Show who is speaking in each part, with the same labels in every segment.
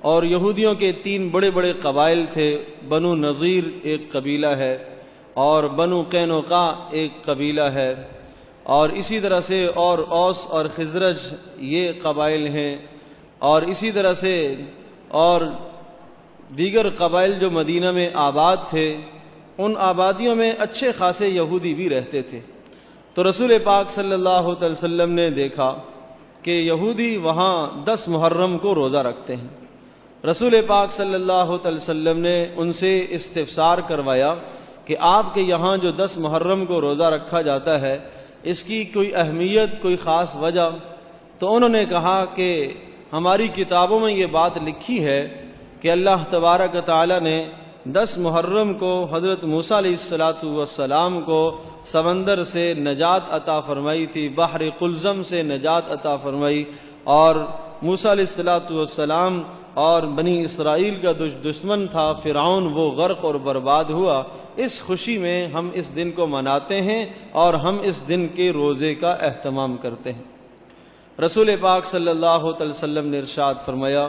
Speaker 1: اور یہودیوں کے 3 بڑے بڑے قبائل تھے، بنو نذیر ایک قبیلہ ہے، اور بنو قینقاع ایک قبیلہ ہے، اور اسی طرح سے اور اوس اور خزرج یہ قبائل ہیں، اور اسی طرح سے اور دیگر قبائل جو مدینہ میں آباد تھے، ان آبادیوں میں اچھے خاصے یہودی بھی رہتے تھے۔ تو رسول پاک صلی اللہ علیہ وسلم نے دیکھا کہ یہودی وہاں 10 محرم کو روزہ رکھتے ہیں۔ رسول پاک صلی اللہ علیہ وسلم نے ان سے استفسار کروایا کہ آپ کے یہاں جو 10 محرم کو روزہ رکھا جاتا ہے، اس کی کوئی اہمیت، کوئی خاص وجہ؟ تو انہوں نے کہا کہ ہماری کتابوں میں یہ بات لکھی ہے کہ اللہ تبارک تعالی نے 10 محرم کو حضرت موسیٰ علیہ السلام کو سمندر سے نجات عطا فرمائی تھی، بحر قلزم سے نجات عطا فرمائی، اور موسیٰ علیہ السلام اور بنی اسرائیل کا دشمن تھا فرعون، وہ غرق اور برباد ہوا۔ اس خوشی میں ہم اس دن کو مناتے ہیں اور ہم اس دن کے روزے کا اہتمام کرتے ہیں۔ رسول پاک صلی اللہ علیہ وسلم نے ارشاد فرمایا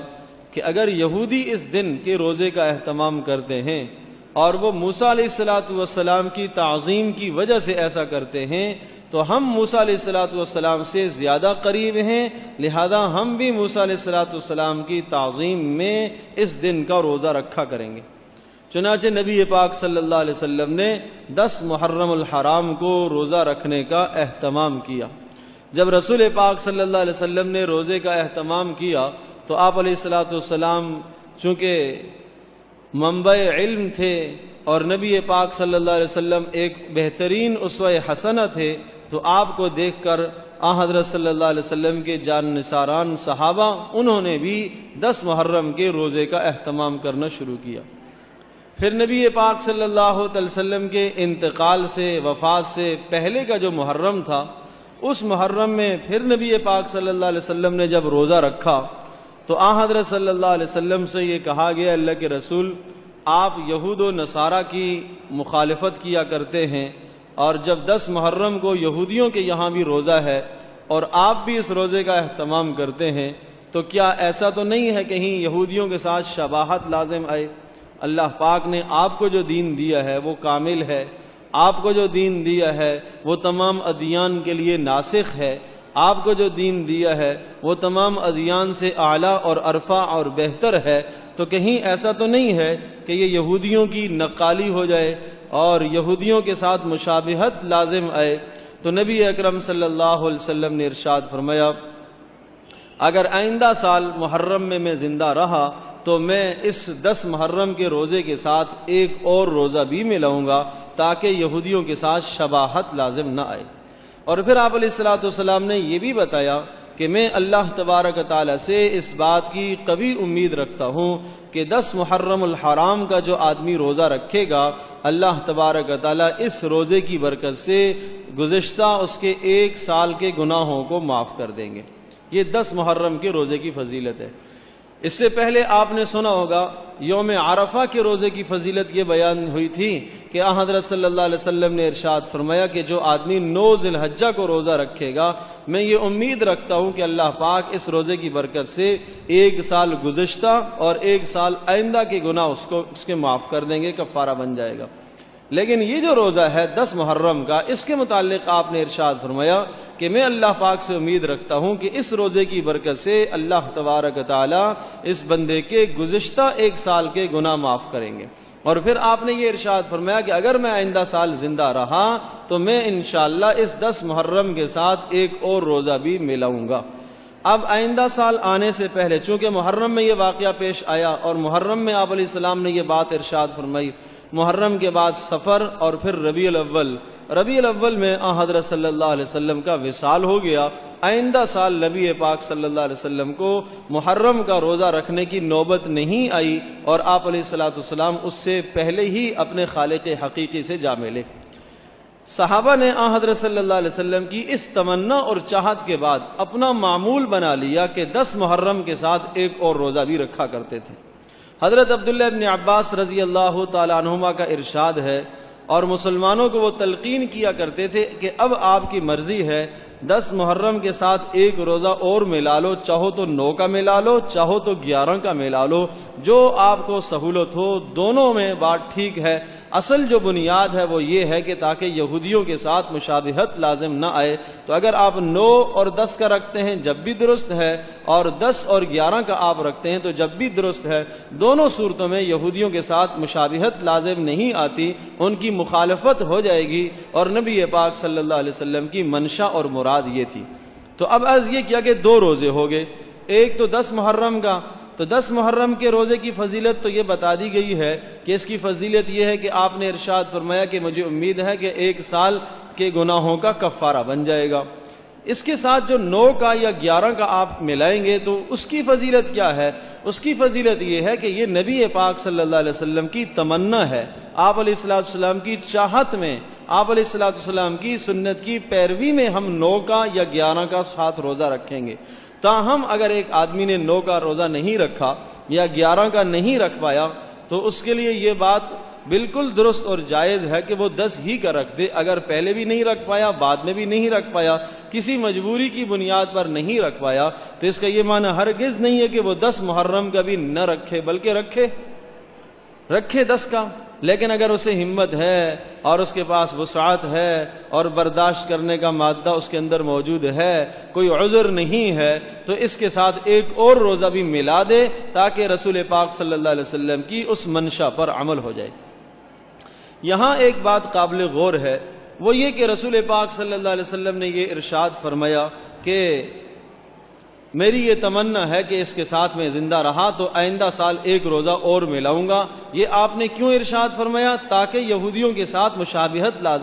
Speaker 1: کہ اگر یہودی اس دن کے روزے کا اہتمام کرتے ہیں اور وہ موسیٰ علیہ السلام کی تعظیم کی وجہ سے ایسا کرتے ہیں، تو ہم موسیٰ علیہ السلام سے زیادہ قریب ہیں، لہذا ہم بھی موسیٰ علیہ السلام کی تعظیم میں اس دن کا روزہ رکھا کریں گے۔ چنانچہ نبی پاک صلی اللہ علیہ وسلم نے 10 محرم الحرام کو روزہ رکھنے کا اہتمام کیا۔ جب رسول پاک صلی اللہ علیہ وسلم نے روزے کا اہتمام کیا تو آپ علیہ السلام چونکہ منبع علم تھے اور نبی پاک صلی اللہ علیہ وسلم ایک بہترین اسوہ حسنہ تھے، تو آپ کو دیکھ کر حضرت صلی اللہ علیہ وسلم کے جان نثاران صحابہ انہوں نے بھی 10 محرم کے روزے کا اہتمام کرنا شروع کیا۔ پھر نبی پاک صلی اللہ علیہ وسلم کے انتقال سے، وفات سے پہلے کا جو محرم تھا، اس محرم میں پھر نبی پاک صلی اللہ علیہ وسلم نے جب روزہ رکھا تو حضرت صلی اللہ علیہ وسلم سے یہ کہا گیا، اللہ کے رسول آپ یہود و نصارہ کی مخالفت کیا کرتے ہیں، اور جب 10 محرم کو یہودیوں کے یہاں بھی روزہ ہے اور آپ بھی اس روزے کا اہتمام کرتے ہیں، تو کیا ایسا تو نہیں ہے کہیں یہودیوں کے ساتھ شباہت لازم آئے؟ اللہ پاک نے آپ کو جو دین دیا ہے وہ کامل ہے، آپ کو جو دین دیا ہے وہ تمام ادیان کے لیے ناسخ ہے، آپ کو جو دین دیا ہے وہ تمام ادیان سے اعلیٰ اور ارفع اور بہتر ہے، تو کہیں ایسا تو نہیں ہے کہ یہ یہودیوں کی نقالی ہو جائے اور یہودیوں کے ساتھ مشابہت لازم آئے؟ تو نبی اکرم صلی اللہ علیہ وسلم نے ارشاد فرمایا، اگر آئندہ سال محرم میں زندہ رہا تو میں اس 10 محرم کے روزے کے ساتھ ایک اور روزہ بھی ملاؤں گا تاکہ یہودیوں کے ساتھ شباہت لازم نہ آئے۔ اور پھر آپ علیہ السلام نے یہ بھی بتایا کہ میں اللہ تبارک تعالیٰ سے اس بات کی قوی امید رکھتا ہوں کہ 10 محرم الحرام کا جو آدمی روزہ رکھے گا، اللہ تبارک تعالیٰ اس روزے کی برکت سے گزشتہ اس کے 1 سال کے گناہوں کو معاف کر دیں گے۔ یہ 10 محرم کے روزے کی فضیلت ہے۔ اس سے پہلے آپ نے سنا ہوگا یوم عرفہ کے روزے کی فضیلت یہ بیان ہوئی تھی کہ حضرت صلی اللہ علیہ وسلم نے ارشاد فرمایا کہ جو آدمی 9 ذی الحجہ کو روزہ رکھے گا، میں یہ امید رکھتا ہوں کہ اللہ پاک اس روزے کی برکت سے 1 سال گزشتہ اور 1 سال آئندہ کے گناہ اس کے معاف کر دیں گے، کفارہ بن جائے گا۔ لیکن یہ جو روزہ ہے 10 محرم کا، اس کے متعلق آپ نے ارشاد فرمایا کہ میں اللہ پاک سے امید رکھتا ہوں کہ اس روزے کی برکت سے اللہ تبارک تعالیٰ اس بندے کے گزشتہ 1 سال کے گناہ معاف کریں گے۔ اور پھر آپ نے یہ ارشاد فرمایا کہ اگر میں آئندہ سال زندہ رہا تو میں انشاءاللہ اس 10 محرم کے ساتھ ایک اور روزہ بھی ملاؤں گا۔ اب آئندہ سال آنے سے پہلے چونکہ محرم میں یہ واقعہ پیش آیا اور محرم میں آپ علیہ السلام نے یہ بات ارشاد فرمائی، محرم کے بعد سفر اور پھر ربیع الاول میں حضرت صلی اللہ علیہ وسلم کا وصال ہو گیا۔ آئندہ سال نبی پاک صلی اللہ علیہ وسلم کو محرم کا روزہ رکھنے کی نوبت نہیں آئی اور آپ علیہ السلام اس سے پہلے ہی اپنے خالق حقیقی سے جا ملے۔ صحابہ نے حضرت صلی اللہ علیہ وسلم کی اس تمنا اور چاہت کے بعد اپنا معمول بنا لیا کہ 10 محرم کے ساتھ ایک اور روزہ بھی رکھا کرتے تھے۔ حضرت عبداللہ ابن عباس رضی اللہ تعالیٰ عنہما کا ارشاد ہے، اور مسلمانوں کو وہ تلقین کیا کرتے تھے کہ اب آپ کی مرضی ہے 10 محرم کے ساتھ ایک روزہ اور ملا لو، چاہو تو 9 کا ملا لو، چاہو تو 11 کا ملا لو، جو آپ کو سہولت ہو، دونوں میں بات ٹھیک ہے۔ اصل جو بنیاد ہے وہ یہ ہے کہ تاکہ یہودیوں کے ساتھ مشابہت لازم نہ آئے، تو اگر آپ 9 اور 10 کا رکھتے ہیں جب بھی درست ہے، اور 10 اور 11 کا آپ رکھتے ہیں تو جب بھی درست ہے۔ دونوں صورتوں میں یہودیوں کے ساتھ مشابہت لازم نہیں آتی، ان کی مخالفت ہو جائے گی، اور نبی پاک صلی اللہ علیہ وسلم کی منشا اور مراد یہ تھی۔ تو اب عرض یہ کیا کہ 2 روزے ہو گئے، ایک تو 10 محرم کا، تو 10 محرم کے روزے کی فضیلت تو یہ بتا دی گئی ہے کہ اس کی فضیلت یہ ہے کہ آپ نے ارشاد فرمایا کہ مجھے امید ہے کہ 1 سال کے گناہوں کا کفارہ بن جائے گا۔ اس کے ساتھ جو 9 کا یا 11 کا آپ ملائیں گے تو اس کی فضیلت کیا ہے؟ اس کی فضیلت یہ ہے کہ یہ نبی پاک صلی اللہ علیہ وسلم کی تمنا ہے، آپ علیہ السلام کی چاہت میں، آپ علیہ السلام کی سنت کی پیروی میں ہم 9 کا یا 11 کا ساتھ روزہ رکھیں گے۔ تاہم اگر ایک آدمی نے 9 کا روزہ نہیں رکھا یا 11 کا نہیں رکھ پایا تو اس کے لیے یہ بات بالکل درست اور جائز ہے کہ وہ 10 ہی کا رکھ دے۔ اگر پہلے بھی نہیں رکھ پایا، بعد میں بھی نہیں رکھ پایا، کسی مجبوری کی بنیاد پر نہیں رکھ پایا، تو اس کا یہ معنی ہرگز نہیں ہے کہ وہ 10 محرم کا بھی نہ رکھے، بلکہ رکھے 10 کا۔ لیکن اگر اسے ہمت ہے اور اس کے پاس وسعت ہے اور برداشت کرنے کا مادہ اس کے اندر موجود ہے، کوئی عذر نہیں ہے، تو اس کے ساتھ ایک اور روزہ بھی ملا دے تاکہ رسول پاک صلی اللہ علیہ وسلم کی اس منشا پر عمل ہو جائے۔ یہاں ایک بات قابل غور ہے، وہ یہ کہ رسول پاک صلی اللہ علیہ وسلم نے یہ ارشاد فرمایا کہ میری یہ تمنا ہے کہ اس کے ساتھ میں زندہ رہا تو آئندہ سال 1 روزہ اور ملاؤں گا۔ یہ آپ نے کیوں ارشاد فرمایا؟ تاکہ یہودیوں کے ساتھ مشابہت لازم